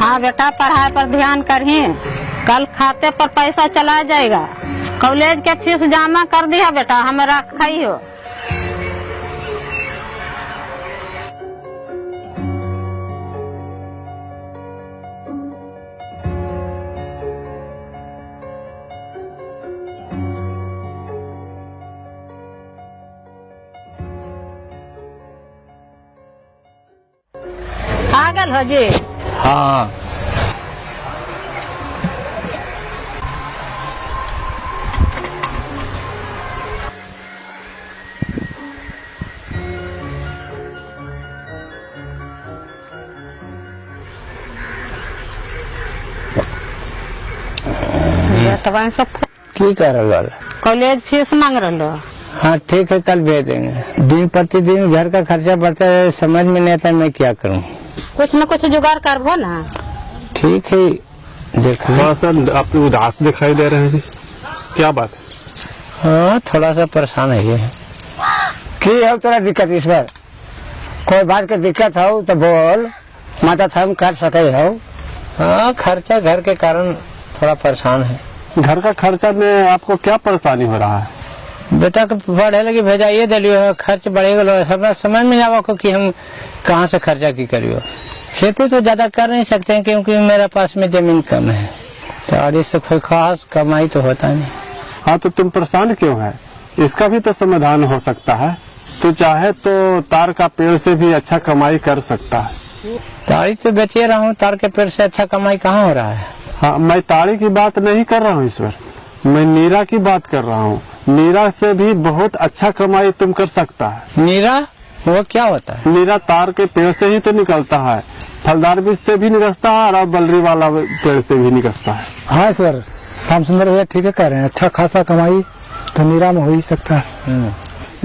हाँ बेटा, पढ़ाई पर ध्यान करही, कल खाते पर पैसा चला जाएगा। कॉलेज के फीस जमा कर दिया बेटा, हमारा खाइयो। आ गल हो जी? हाँ सब की कर रहा? कॉलेज फीस मांग रहा। हाँ ठीक है, कल भेज देंगे। दिन प्रतिदिन घर का खर्चा बढ़ता है, समझ में नहीं आता मैं क्या करूँ। कुछ न कुछ जुगाड़ करबो ना। ठीक है, देखो। थोड़ा सा आप उदास दिखाई दे रहे हैं, क्या बात है? हाँ थोड़ा सा परेशान है ये। की हो तोरा दिक्कत इस बार? कोई बात की दिक्कत हो तो बोल, मदद हम कर सके हो। हाँ खर्चा घर के कारण थोड़ा परेशान है। घर का खर्चा में आपको क्या परेशानी हो रहा है? बेटा को पढ़े लगे भेजाइए दिलियो, खर्च बढ़ेगा। हमरा समझ में आवा को कि हम कहाँ से खर्चा की करियो। खेती तो ज्यादा कर नहीं सकते हैं क्योंकि मेरे पास में जमीन कम है, तो इससे कोई खास कमाई तो होता नहीं। हाँ तो तुम परेशान क्यों है? इसका भी तो समाधान हो सकता है। तो चाहे तो तार का पेड़ से भी अच्छा कमाई कर सकता है। ताड़ी तो बेचे रहा हूँ, तार के पेड़ से अच्छा कमाई कहाँ हो रहा है? हाँ मैं ताड़ी की बात नहीं कर रहा हूँ ईश्वर, मैं नीरा की बात कर रहा हूँ। नीरा से भी बहुत अच्छा कमाई तुम कर सकता है। नीरा वो क्या होता है? नीरा तार के पेड़ से ही तो निकलता है, फलदार बीज से भी निकलता है और बलरी वाला पेड़ से भी निकलता है। हाँ सर, श्याम सुंदर भैया ठीक है कह रहे हैं, अच्छा खासा कमाई तो नीरा में हो ही सकता है।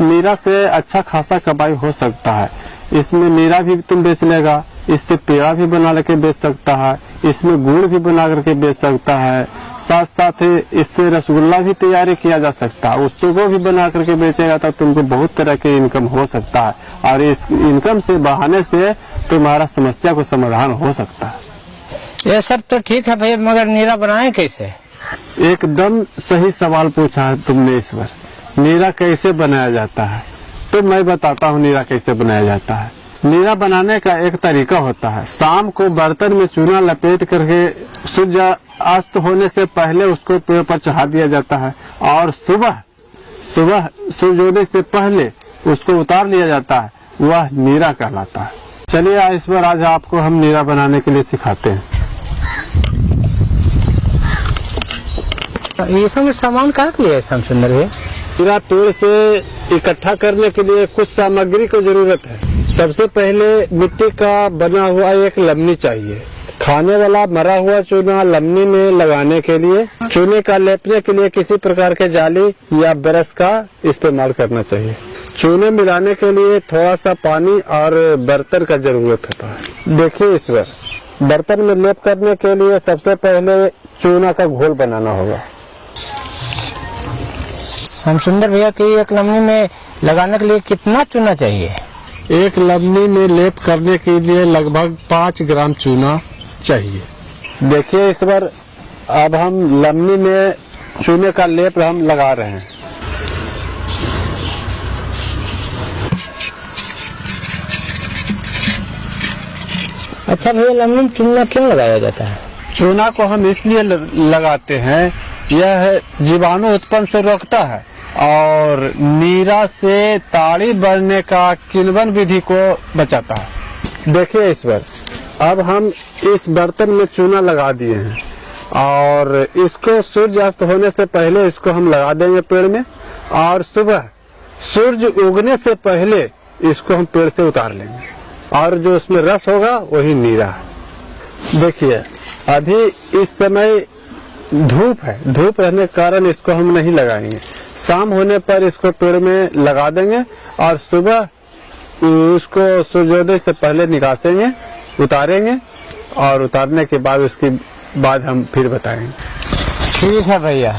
नीरा से अच्छा खासा कमाई हो सकता है। इसमें नीरा भी तुम बेच लेगा, इससे पेड़ा भी बना लेके बेच सकता है, इसमें गुड़ भी बना करके बेच सकता है, साथ साथ इससे रसगुल्ला भी तैयारी किया जा सकता है। उसको भी बना करके बेचेगा तो तुमको बहुत तरह के इनकम हो सकता है और इस इनकम से बढ़ाने से तुम्हारा समस्या को समाधान हो सकता है। ये सब तो ठीक है भैया, मगर नीरा बनाए कैसे? एकदम सही सवाल पूछा है तुमने ईश्वर। नीरा कैसे बनाया जाता है तो मैं बताता हूँ नीरा कैसे बनाया जाता है। नीरा बनाने का एक तरीका होता है। शाम को बर्तन में चूना लपेट करके सूर्य अस्त होने से पहले उसको पेड़ पर चढ़ा दिया जाता है और सुबह सूर्योदय से पहले उसको उतार लिया जाता है। वह नीरा कहलाता है। चलिए ईश्वर, आज आपको हम नीरा बनाने के लिए सिखाते हैं। ये सब सामान कहाँ के लिए श्याम सुंदर है? नीरा पेड़ से इकट्ठा करने के लिए कुछ सामग्री की जरूरत है। सबसे पहले मिट्टी का बना हुआ एक लमनी चाहिए। खाने वाला मरा हुआ चूना लमनी में लगाने के लिए, चूने का लेपने के लिए किसी प्रकार के जाली या ब्रश का इस्तेमाल करना चाहिए। चूने मिलाने के लिए थोड़ा सा पानी और बर्तन का जरूरत होता है। देखिए ईश्वर, बर्तन में लेप करने के लिए सबसे पहले चूना का घोल बनाना होगा। श्याम सुंदर भैया की एक लमनी में लगाने के लिए कितना चूना चाहिए? एक लमनी में लेप करने के लिए लगभग 5 ग्राम चूना चाहिए। देखिए ईश्वर, अब हम लमनी में चूने का लेप हम लगा रहे हैं। अच्छा भैया, लमनी में चूना क्यों लगाया जाता है? चूना को हम इसलिए लगाते हैं, यह जीवाणु उत्पन्न से रोकता है और नीरा से ताड़ी बढ़ने का किण्वन विधि को बचाता है। देखिए ईश्वर, अब हम इस बर्तन में चूना लगा दिए हैं और इसको सूर्य अस्त होने से पहले इसको हम लगा देंगे पेड़ में और सुबह सूर्य उगने से पहले इसको हम पेड़ से उतार लेंगे और जो उसमें रस होगा वही नीरा है। देखिए अभी इस समय धूप है, धूप रहने के कारण इसको हम नहीं लगाएंगे। शाम होने पर इसको पेड़ में लगा देंगे और सुबह उसको सूर्योदय से पहले निकासेंगे, उतारेंगे और उतारने के बाद उसके बाद हम फिर बताएंगे। ठीक है भैया।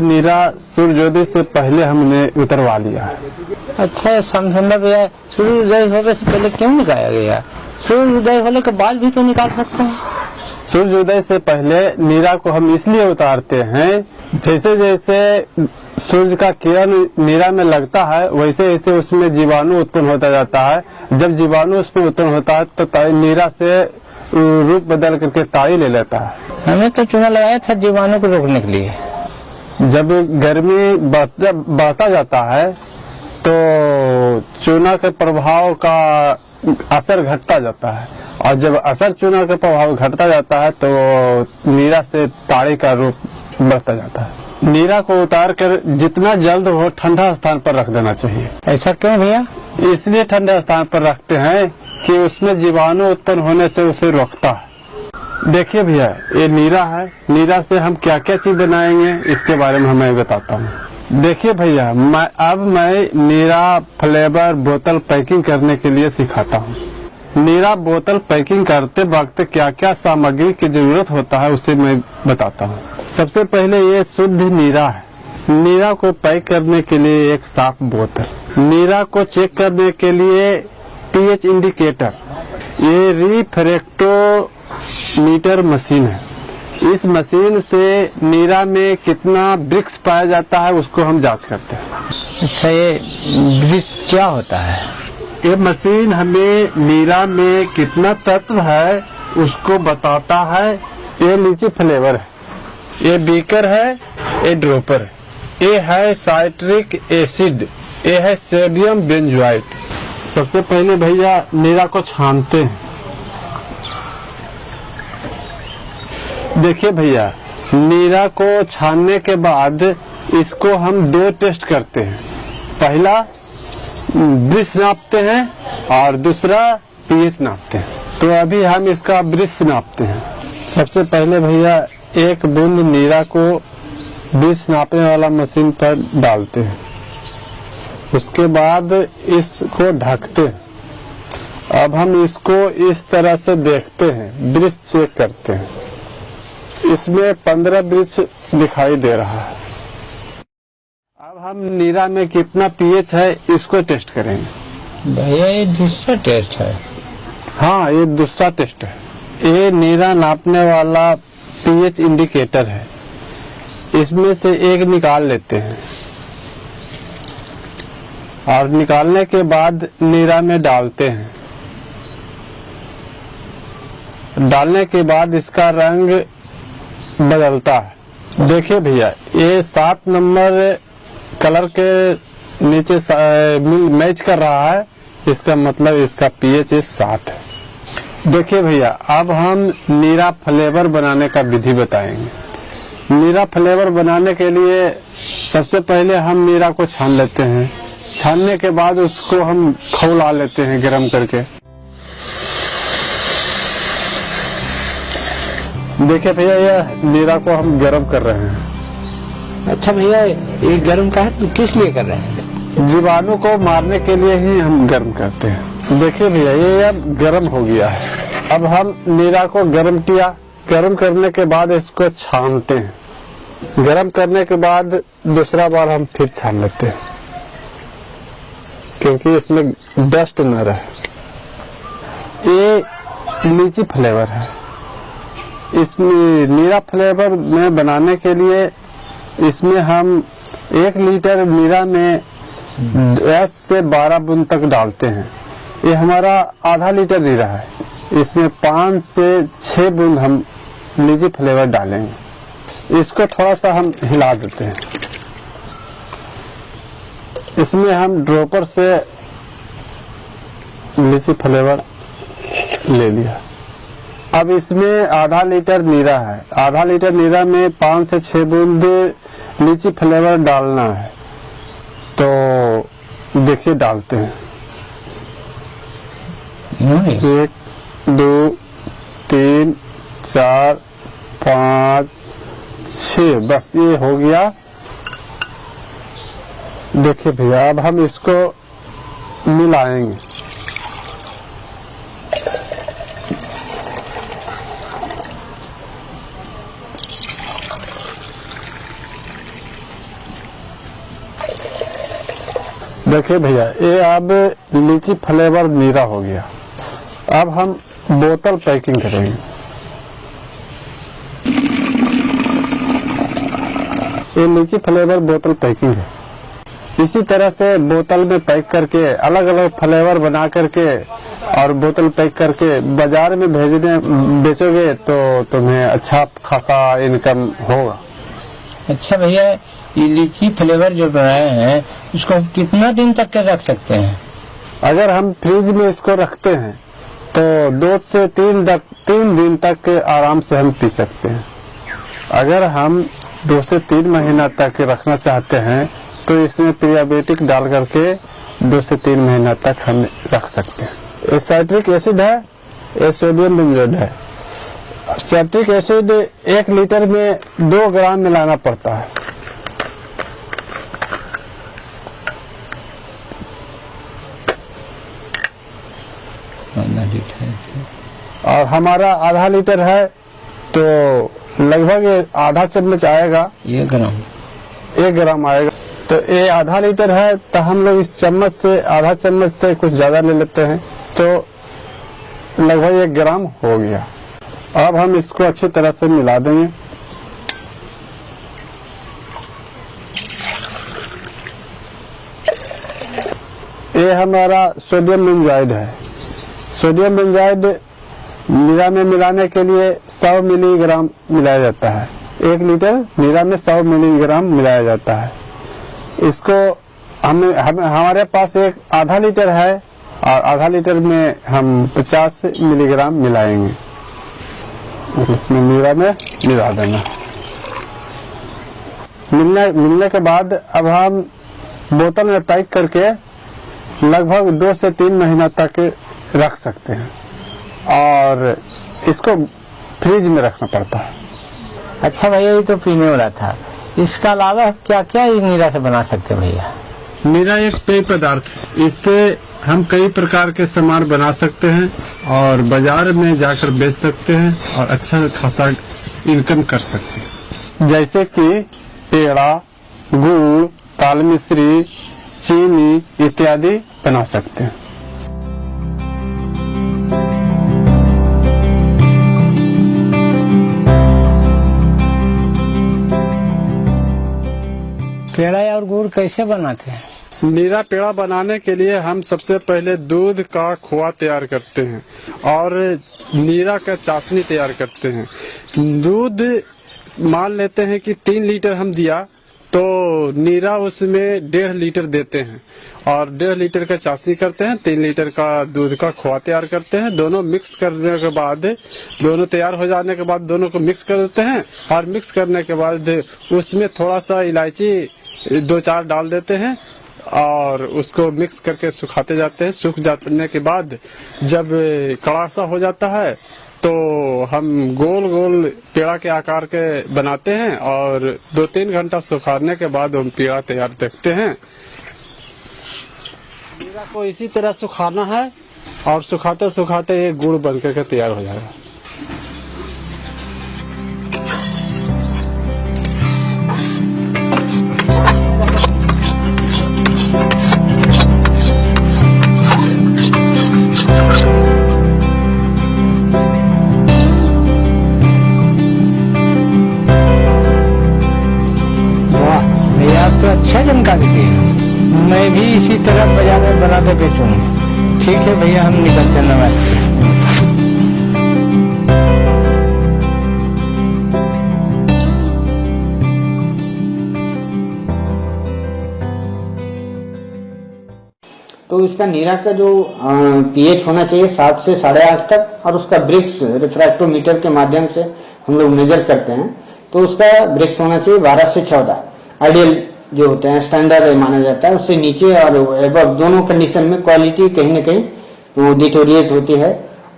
नीरा सूर्योदय से पहले हमने उतरवा लिया है। अच्छा समझना भैया, सूर्योदय होने से पहले क्यों निकाला गया? सूर्योदय होने के बाद भी तो निकाल सकते हैं। सूर्योदय से पहले नीरा को हम इसलिए उतारते हैं, जैसे जैसे सूर्य का किरण नीरा में लगता है वैसे वैसे उसमें जीवाणु उत्पन्न होता जाता है। जब जीवाणु उसमें उत्पन्न होता है तो नीरा से रूप बदल करके ताड़ी ले लेता है। हमें तो चूना लगाया था जीवाणु को रोकने के लिए। जब गर्मी बढ़ता जाता है तो चूना के प्रभाव का असर घटता जाता है, और जब असर चूना का प्रभाव घटता जाता है तो नीरा से ताड़ी का रूप बढ़ता जाता है। नीरा को उतार कर जितना जल्द हो ठंडा स्थान पर रख देना चाहिए। ऐसा क्यों भैया? इसलिए ठंडे स्थान पर रखते हैं कि उसमें जीवाणु उत्पन्न होने से उसे रोकता है। देखिए भैया, ये नीरा है, नीरा से हम क्या क्या चीज बनाएंगे इसके बारे में मैं बताता हूँ। देखिए भैया, मैं नीरा फ्लेवर बोतल पैकिंग करने के लिए सिखाता हूँ। नीरा बोतल पैकिंग करते वक्त क्या क्या सामग्री की जरूरत होता है उसे मैं बताता हूँ। सबसे पहले ये शुद्ध नीरा है। नीरा को पैक करने के लिए एक साफ बोतल, नीरा को चेक करने के लिए पीएच इंडिकेटर, ये रिफ्रैक्टोमीटर मशीन है। इस मशीन से नीरा में कितना ब्रिक्स पाया जाता है उसको हम जांच करते हैं। अच्छा, ये ब्रिक्स क्या होता है? ये मशीन हमें नीरा में कितना तत्व है उसको बताता है। ये लीची फ्लेवर है, ये बीकर है, ये ड्रॉपर है, ये है साइट्रिक एसिड, ये है सोडियम बेंजोएट। सबसे पहले भैया नीरा को छानते हैं। देखिए भैया, नीरा को छानने के बाद इसको हम दो टेस्ट करते हैं। पहला ब्रिस नापते हैं और दूसरा पीएच नापते हैं। तो अभी हम इसका ब्रिस नापते हैं। सबसे पहले भैया एक बूंद नीरा को ब्रिस नापने वाला मशीन पर डालते हैं, उसके बाद इसको ढकते हैं। अब हम इसको इस तरह से देखते हैं, ब्रिस चेक करते हैं। इसमें 15 ब्रिस दिखाई दे रहा है। अब हम नीरा में कितना पीएच है इसको टेस्ट करेंगे। भैया ये दूसरा टेस्ट है? हाँ, ये दूसरा टेस्ट है। ये नीरा नापने वाला पीएच इंडिकेटर है। इसमें से एक निकाल लेते हैं और निकालने के बाद नीरा में डालते हैं। डालने के बाद इसका रंग बदलता है। देखिए भैया, ये 7 नंबर कलर के नीचे मैच कर रहा है, इसका मतलब इसका पीएच 7 है। देखिए भैया, अब हम नीरा फ्लेवर बनाने का विधि बताएंगे। नीरा फ्लेवर बनाने के लिए सबसे पहले हम नीरा को छान लेते हैं। छानने के बाद उसको हम खौला लेते हैं गरम करके। देखिए भैया, यह नीरा को हम गरम कर रहे हैं। अच्छा भैया, ये गर्म का है तो किस लिए कर रहे हैं? जीवाणु को मारने के लिए ही हम गर्म करते हैं। देखिए भैया, ये अब गर्म हो गया है। अब हम नीरा को गर्म किया, गर्म करने के बाद इसको छानते हैं। गर्म करने के बाद दूसरा बार हम फिर छान लेते हैं, क्योंकि इसमें डस्ट न रहे। ये लीची फ्लेवर है। इसमें नीरा फ्लेवर में बनाने के लिए इसमें हम 1 लीटर नीरा में 10 से 12 बूंद तक डालते हैं। ये हमारा आधा लीटर नीरा है, इसमें 5 से 6 बूंद हम लीची फ्लेवर डालेंगे। इसको थोड़ा सा हम हिला देते हैं। इसमें हम ड्रॉपर से लीची फ्लेवर ले लिया। अब इसमें आधा लीटर नीरा है, आधा लीटर नीरा में 5 से 6 बूंद लीची फ्लेवर डालना है। तो देखिए डालते हैं। 1 2 3 4 5 6, बस ये हो गया। देखिए भैया, अब हम इसको मिलाएंगे। देखिए भैया, ये अब लीची फ्लेवर नीरा हो गया। अब हम बोतल पैकिंग करेंगे। ये लीची फ्लेवर बोतल पैकिंग है। इसी तरह से बोतल में पैक करके अलग अलग फ्लेवर बना करके और बोतल पैक करके बाजार में बेचोगे तो तुम्हें अच्छा खासा इनकम होगा। अच्छा भैया, ये लीची फ्लेवर जो बनाए हैं उसको कितना दिन तक के रख सकते हैं? अगर हम फ्रिज में इसको रखते हैं तो 2 से 3 दिन तक आराम से हम पी सकते हैं। अगर हम 2 से 3 महीना तक रखना चाहते हैं तो इसमें प्रीबायोटिक डाल करके 2 से 3 महीना तक हम रख सकते हैं। ये साइट्रिक एसिड है, ये सोडियम बेंजोएट है। साइट्रिक एसिड 1 लीटर में 2 ग्राम मिलाना पड़ता है। और हमारा आधा लीटर है तो लगभग आधा चम्मच आएगा, 1 ग्राम आएगा। तो ये आधा लीटर है तो हम लोग इस चम्मच से आधा चम्मच से कुछ ज्यादा ले लेते हैं तो लगभग 1 ग्राम हो गया। अब हम इसको अच्छी तरह से मिला देंगे। ये हमारा सोडियम बेंजाइड है। सोडियम बेंजाइड नीरा में मिलाने के लिए 100 मिलीग्राम मिलाया जाता है। 1 लीटर नीरा में 100 मिलीग्राम मिलाया जाता है। इसको हमारे पास एक आधा लीटर है और आधा लीटर में हम 50 मिलीग्राम मिलाएंगे। इसमें नीरा में मिला देना। मिलने के बाद अब हम बोतल में पैक करके लगभग 2 से 3 महीना तक रख सकते हैं और इसको फ्रिज में रखना पड़ता है। अच्छा भैया, ये तो पीने वाला था, इसका अलावा क्या क्या नीरा से बना सकते हैं भैया? नीरा एक पेय पदार्थ है। इससे हम कई प्रकार के सामान बना सकते हैं और बाजार में जाकर बेच सकते हैं और अच्छा खासा इनकम कर सकते हैं। जैसे कि पेड़ा, गुड़, ताल मिश्री, चीनी इत्यादि बना सकते हैं। पेड़ा और गुड़ कैसे बनाते हैं? नीरा पेड़ा बनाने के लिए हम सबसे पहले दूध का खोआ तैयार करते हैं और नीरा का चाशनी तैयार करते हैं। दूध मान लेते हैं कि 3 लीटर हम दिया तो नीरा उसमें 1.5 लीटर देते हैं और 1.5 लीटर का चाशनी करते हैं। 3 लीटर का दूध का खोआ तैयार करते हैं। दोनों मिक्स करने के बाद, दोनों तैयार हो जाने के बाद दोनों को मिक्स कर देते हैं और मिक्स करने के बाद उसमें थोड़ा सा इलायची 2-4 डाल देते हैं और उसको मिक्स करके सुखाते जाते हैं। सूख जाने के बाद जब कड़ा सा हो जाता है तो हम गोल गोल पेड़ा के आकार के बनाते हैं और 2-3 घंटा सुखाने के बाद हम पेड़ा तैयार देखते हैं। पेड़ा को इसी तरह सुखाना है और सुखाते सुखाते ये गुड़ बन करके तैयार हो जाएगा। अच्छा जानकारी दी है। मैं भी इसी तरह बाजार में बना के बेचूंगा। ठीक है भैया, हम निकलते हैं। नमस्ते। तो इसका नीरा का जो पीएच होना चाहिए 7 से 8.5 तक और उसका ब्रिक्स रिफ्रैक्टोमीटर के माध्यम से हम लोग मेजर करते हैं तो उसका ब्रिक्स होना चाहिए 12 से 14। आइडियल जो होते हैं स्टैंडर्ड माना जाता है। उससे नीचे और एबव दोनों कंडीशन में क्वालिटी कहीं न कहीं वो डिटोरिएट होती है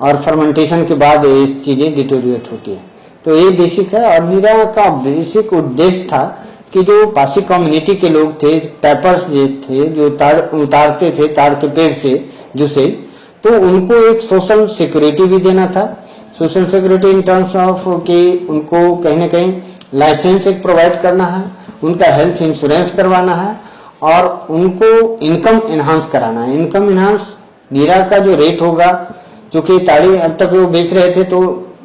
और फर्मेंटेशन के बाद ये चीजें डिटोरिएट होती है। तो ये बेसिक है। और नीरा का बेसिक उद्देश्य था कि जो पासी कम्युनिटी के लोग थे, टैपर्स जो थे, जो तार उतारते थे तार के पेड़ से जुसे, तो उनको एक सोशल सिक्योरिटी भी देना था। Social security in terms of कि उनको कहीं न कहीं लाइसेंस एक प्रोवाइड करना है, उनका हेल्थ इंश्योरेंस करवाना है और उनको इनकम एनहांस कराना है। इनकम एनहांस नीरा का जो रेट होगा, जो कि ताड़ी अब तक वो बेच रहे थे तो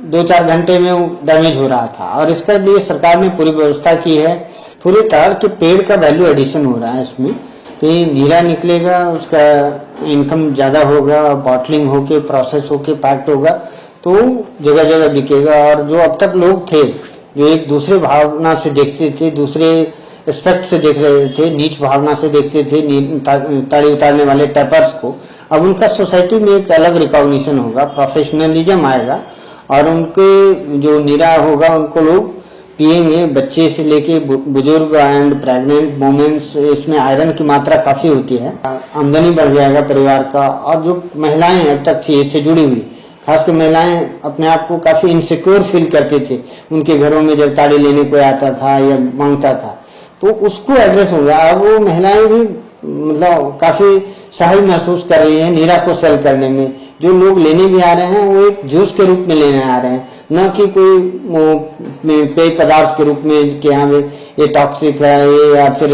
2-4 घंटे में वो डैमेज हो रहा था, और इसके लिए सरकार ने पूरी व्यवस्था की है। पूरे ताड़ के पेड़ का वैल्यू एडिशन हो रहा है इसमें, तो ये नीरा निकलेगा, उसका इनकम ज्यादा होगा, बॉटलिंग होके प्रोसेस होके पैक्ड होगा तो जगह जगह बिकेगा। और जो अब तक लोग थे जो एक दूसरे भावना से देखते थे, दूसरे एस्पेक्ट से देख रहे थे, नीच भावना से देखते थे ताड़ी उतारने वाले टैपर्स को, अब उनका सोसाइटी में एक अलग रिकॉग्निशन होगा, प्रोफेशनलिज्म आएगा और उनके जो नीरा होगा उनको लोग पिएंगे, बच्चे से लेके बुजुर्ग एंड प्रेग्नेंट वुमेन्स। इसमें आयरन की मात्रा काफी होती है, आमदनी बढ़ जाएगा परिवार का। और जो महिलाएं अब तक थी इससे जुड़ी हुई, खासकर महिलाएं अपने आप को काफी इनसिक्योर फील करते थे उनके घरों में जब ताड़ी लेने कोई आता था या मांगता था, तो उसको एड्रेस होगा। अब वो महिलाएं भी मतलब काफी सहज महसूस कर रही है नीरा को सेल करने में। जो लोग लेने भी आ रहे हैं वो एक जूस के रूप में लेने आ रहे हैं, न कि कोई पेय पदार्थ के रूप में कि हाँ ये टॉक्सिक है ये, या फिर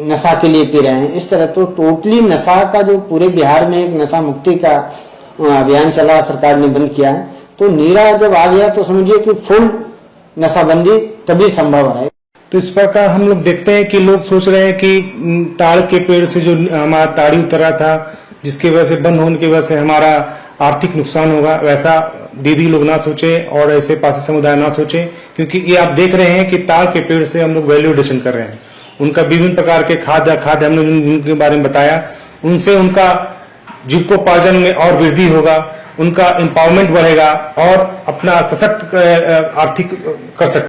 नशा के लिए पी रहे हैं इस तरह। तो टोटली नशा का जो पूरे बिहार में एक नशा मुक्ति का अभियान चला, सरकार ने बंद किया है। तो नीरा जब आ गया तो समझिए कि फुल नशाबंदी तभी संभव है। तो इस प्रकार हम लोग देखते हैं कि लोग सोच रहे हैं कि ताड़ के पेड़ से जो हमारा ताड़ी उतरा था, जिसकी वजह से बंद होने की वजह से हमारा आर्थिक नुकसान होगा, वैसा दीदी लोग ना सोचे और ऐसे पासी समुदाय ना सोचे, क्योंकि ये आप देख रहे हैं कि ताड़ के पेड़ से हम लोग वैल्यू एडिशन कर रहे हैं। उनका विभिन्न प्रकार के खाद्य हमने उनके बारे में बताया, उनसे उनका जीविकोपार्जन में और वृद्धि होगा, उनका एम्पावरमेंट बढ़ेगा और अपना सशक्त आर्थिक कर सकते।